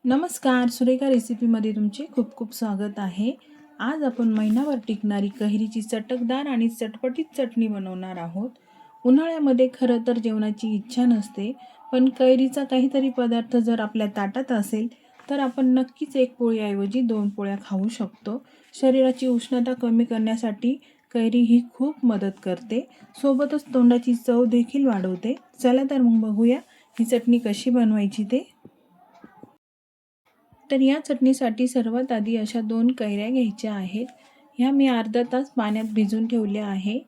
नमस्कार, सुरेखा रेसिपीमध्ये तुमचे खूप खूप स्वागत आहे। आज आपण महिनाभर टिकणारी कैरीची चटकदार आणि चटपटीत चटणी बनवणार आहोत। उन्हाळ्यामध्ये खरं तर जेवणाची इच्छा नसते, पण कैरीचा काहीतरी पदार्थ जर आपल्या ताटात असेल तर आपण नक्कीच एक पोळीऐवजी 2 पोळ्या खाऊ शकतो। शरीराची उष्णता कमी करण्यासाठी कैरी ही खूप मदत करते, सोबतच तोंडाची चव देखील वाढवते। चला तर मग बघूया ही चटणी कशी बनवायची ते। तर या चटणीसाठी सर्वात आधी अशा 2 कैऱ्या घ्यायच्या आहेत। ह्या मी अर्धा तास पाण्यात भिजवून ठेवल्या आहे।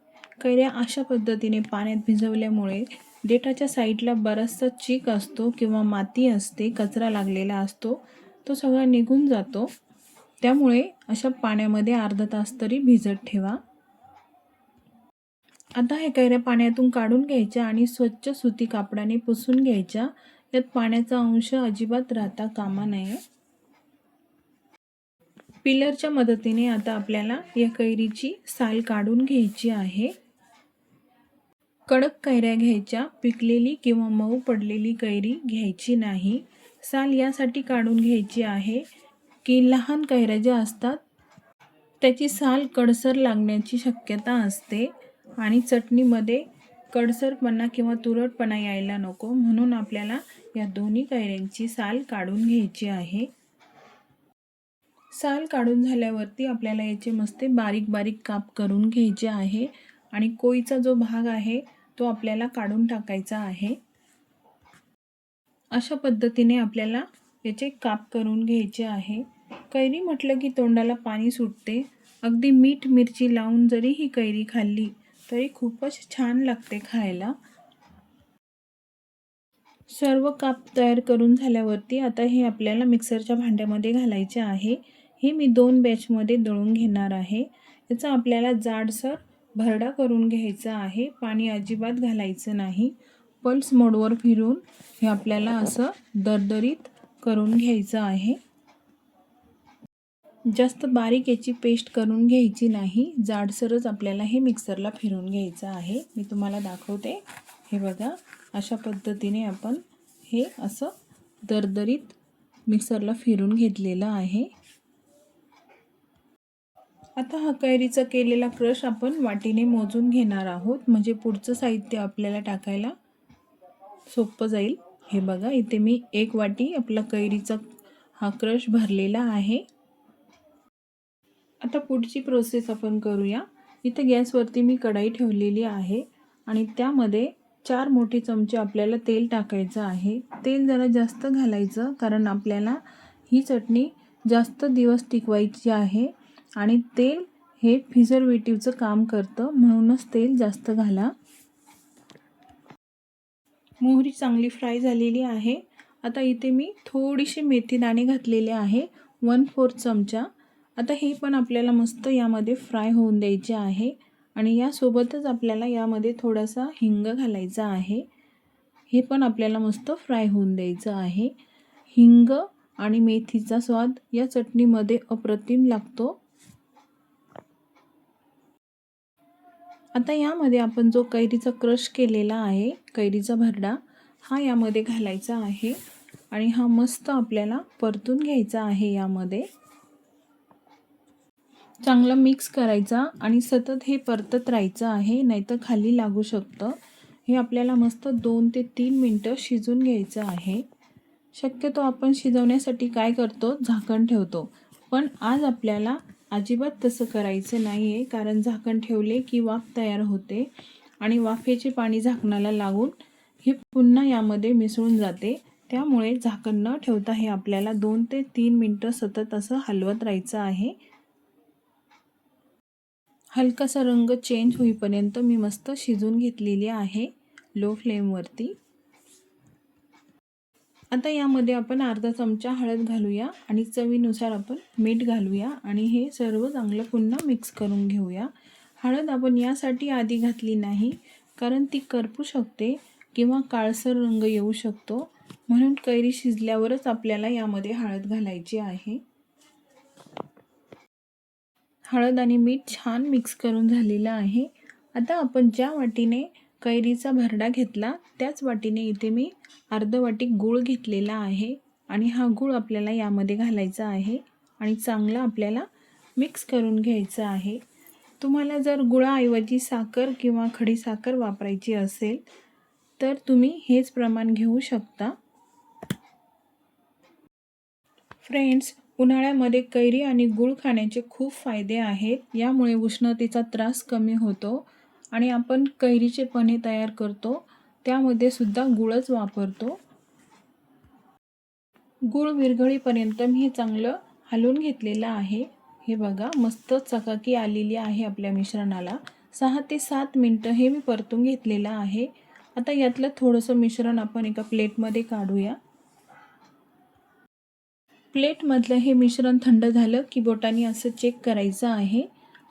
कैऱ्या अशा पद्धतीने पाण्यात भिजवल्यामुळे देठाच्या साईडला बराचसा चीक असतो किंवा माती असते, कचरा लागलेला असतो, तो सगळा निघून जातो। त्यामुळे अशा पाण्यामध्ये अर्धा तास तरी भिजत ठेवा। आता हे कैऱ्या पाण्यातून काढून घ्यायच्या आणि स्वच्छ सुती कापडाने पुसून घ्यायच्या। यात पाण्याचा अंश अजिबात राहता कामा नये। पिलरच्या मदतीने आता आपल्याला या कैरीची साल काढून घ्यायची आहे। कडक कैऱ्या घ्यायच्या, पिकलेली किंवा मऊ पडलेली कैरी घ्यायची नाही। साल यासाठी काढून घ्यायची आहे की लहान कैऱ्या ज्या असतात त्याची साल कडसर लागण्याची शक्यता असते आणि चटणीमध्ये कडसरपणा किंवा तुरटपणा यायला नको, म्हणून आपल्याला या दोन्ही कैऱ्यांची साल काढून घ्यायची आहे। साल काढून झाल्यावरती आपल्याला याचे मस्त बारीक बारीक काप करून घ्यायचे आहे आणि कोईचा जो भाग आहे तो आपल्याला काढून टाकायचा आहे। अशा पद्धतीने आपल्याला याचे काप करून घ्यायचे आहे। कैरी म्हटलं की तोंडाला पाणी सुटते। अगदी मीठ मिरची लावून जरी ही कैरी खाल्ली तरी खूपच छान लागते खायला। सर्व काप तयार करून झाल्यावरती आता हे आपल्याला मिक्सरच्या भांड्यामध्ये घालायचे आहे। हे मी 2 बॅचमध्ये दळून घेणार आहे। याचा आपल्याला जाडसर भरडा करून घ्यायचा आहे, पाणी अजिबात घालायचं नाही। पल्स मोडवर फिरून हे आपल्याला असं दरदरीत करून घ्यायचं आहे। जास्त बारीक याची पेस्ट करून घ्यायची नाही, जाडसरच आपल्याला हे मिक्सरला फिरून घ्यायचं आहे। मी तुम्हाला दाखवते, हे बघा अशा पद्धतीने आपण हे असं दरदरीत मिक्सरला फिरून घेतलेलं आहे। आता हा कैरीचा केलेला क्रश आपण वाटीने मोजून घेणार आहोत, म्हणजे पुढचं साहित्य आपल्याला टाकायला सोपं जाईल। हे बघा इथे मी 1 वाटी आपला कैरीचा हा क्रश भरलेला आहे। आता पुढची प्रोसेस आपण करूया। इथे गॅसवरती मी कढई ठेवलेली आहे आणि त्यामध्ये 4 मोठे चमचे आपल्याला तेल टाकायचं आहे। तेल जरा जास्त घालायचं, कारण आपल्याला ही चटणी जास्त दिवस टिकवायची आहे आणि तेल हे प्रिझर्वेटिव्हचं काम करतं, म्हणूनच तेल जास्त घाला। मोहरी चांगली फ्राय झालेली आहे। आता इथे मी थोडीशी मेथी दाणे घातलेले आहे, 1/4 चमचा। आता हे पण आपल्याला मस्त यामध्ये फ्राय होऊन द्यायचे आहे आणि यासोबतच आपल्याला यामध्ये थोडासा हिंग घालायचा आहे। हे पण आपल्याला मस्त फ्राय होऊन द्यायचं आहे। हिंग आणि मेथीचा स्वाद या चटणीमध्ये अप्रतिम लागतो। आता यामध्ये आपण जो कैरीचा क्रश केलेला आहे, कैरीचा भरडा, हा यामध्ये घालायचा आहे आणि हा मस्त आपल्याला परतून घ्यायचा आहे। यामध्ये चांगलं मिक्स करायचा आणि सतत हे परतत राहायचं आहे, नाहीतर खाली लागू शकतं। हे आपल्याला मस्त 2 ते 3 मिनिटं शिजून घ्यायचं आहे। शक्यतो आपण शिजवण्यासाठी काय करतो, झाकण ठेवतो, पण आज आपल्याला अजिबात तसं करायचं नाही आहे, कारण झाकण ठेवले की वाफ तयार होते आणि वाफेचे पाणी झाकणाला लागून हे पुन्हा यामध्ये मिसळून जाते। त्यामुळे झाकण न ठेवता हे आपल्याला 2 ते 3 मिनिटं सतत असं हलवत राहायचं आहे। हलकासा रंग चेंज होईपर्यंत मी मस्त शिजून घेतलेली आहे लो फ्लेमवरती। आता यामध्ये आपण अर्धा चमचा हळद घालूया आणि चवीनुसार आपण मीठ घालूया आणि हे सर्व चांगलं पुन्हा मिक्स करून घेऊया। हळद आपण यासाठी आधी घातली नाही, कारण ती करपू शकते किंवा काळसर रंग येऊ शकतो, म्हणून कैरी शिजल्यावरच आपल्याला यामध्ये हळद घालायची आहे। हळद आणि मीठ छान मिक्स करून झालेलं आहे। आता आपण ज्या वाटीने कैरीचा भरडा घेतला त्याच वाटीने इथे मी अर्ध वाटी गूळ घेतलेला आहे आणि हा गूळ आपल्याला यामध्ये घालायचा आहे आणि चांगला आपल्याला मिक्स करून घ्यायचं आहे. तुम्हाला जर गुळाऐवजी साखर किंवा खडीसाखर वापरायची असेल तर तुम्ही हेच प्रमाण घेऊ शकता. फ्रेंड्स, उन्हाळ्यामध्ये कैरी आणि गूळ खाण्याचे खूप फायदे आहेत. यामुळे उष्णतेचा त्रास कमी होतो आणि आपण कैरीचे पन्हे तयार करतो त्यामध्ये सुद्धा गूळच वापरतो. गूळ विरघळीपर्यंत मी हे चांगलं हलवून घेतलेलं आहे. हे बघा, मस्त चकाकी आलेली आहे आपल्या मिश्रणाला. 6 ते 7 मिनटं हे मी परतून घेतलेलं आहे. आता यातलं थोडंसं मिश्रण आपण एका प्लेटमध्ये काढूया. प्लेटमधलं हे मिश्रण थंड झालं की बोटाने असं चेक करायचं आहे.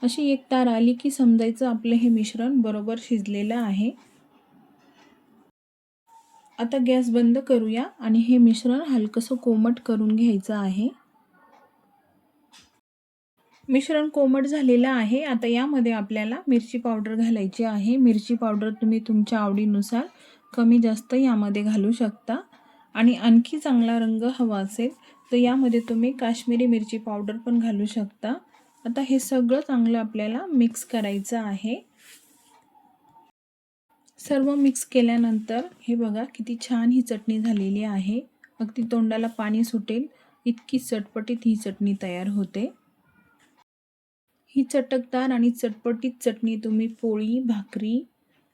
अशी एक तार आली की समजायचं आपलं हे मिश्रण बरोबर शिजलेलं आहे. आता गॅस बंद करूया आणि हे मिश्रण हलकंसं कोमट करून घ्यायचं आहे. मिश्रण कोमट झालेलं आहे. आता यामध्ये आपल्याला मिरची पावडर घालायची आहे. मिरची पावडर तुम्ही तुमच्या आवडीनुसार कमी जास्त यामध्ये घालू शकता आणि आणखी चांगला रंग हवा असेल तर यामध्ये तुम्ही काश्मीरी मिरची पावडर पण घालू शकता. आता हे सगळं चांगलं आपल्याला मिक्स करायचं आहे. सर्व मिक्स केल्यानंतर हे बघा किती छान ही चटणी झालेली आहे. अगदी तोंडाला पाणी सुटेल इतकी चटपटीत ही चटणी तयार होते. ही चटकदार आणि चटपटीत चटणी तुम्ही पोळी, भाकरी,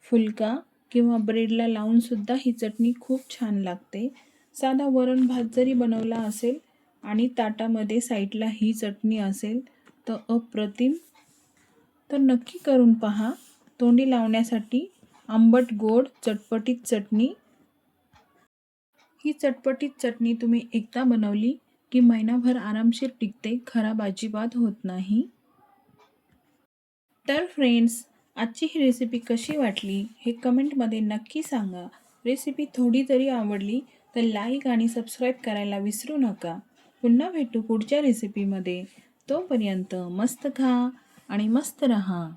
फुलका किंवा ब्रेडला लावून सुद्धा ही चटणी खूप छान लागते. साधा वरण भात जरी बनवला असेल आणि ताटामध्ये साईडला ही चटणी असेल तर अप्रतिम. तर नक्की करून पहा. तोंडी लावण्यासाठी आंबट गोड चटपटीत चटणी. ही चटपटीत चटणी तुम्ही एकदा बनवली की महिनाभर आरामशीर टिकते, खराब अजिबात होत नाही. तर फ्रेंड्स, आजची ही रेसिपी कशी वाटली हे कमेंटमध्ये नक्की सांगा. रेसिपी थोडी जरी आवडली तर लाईक आणि सबस्क्राईब करायला विसरू नका. पुन्हा भेटू पुढच्या रेसिपीमध्ये. तोपर्यंत मस्त खा आणि मस्त रहा.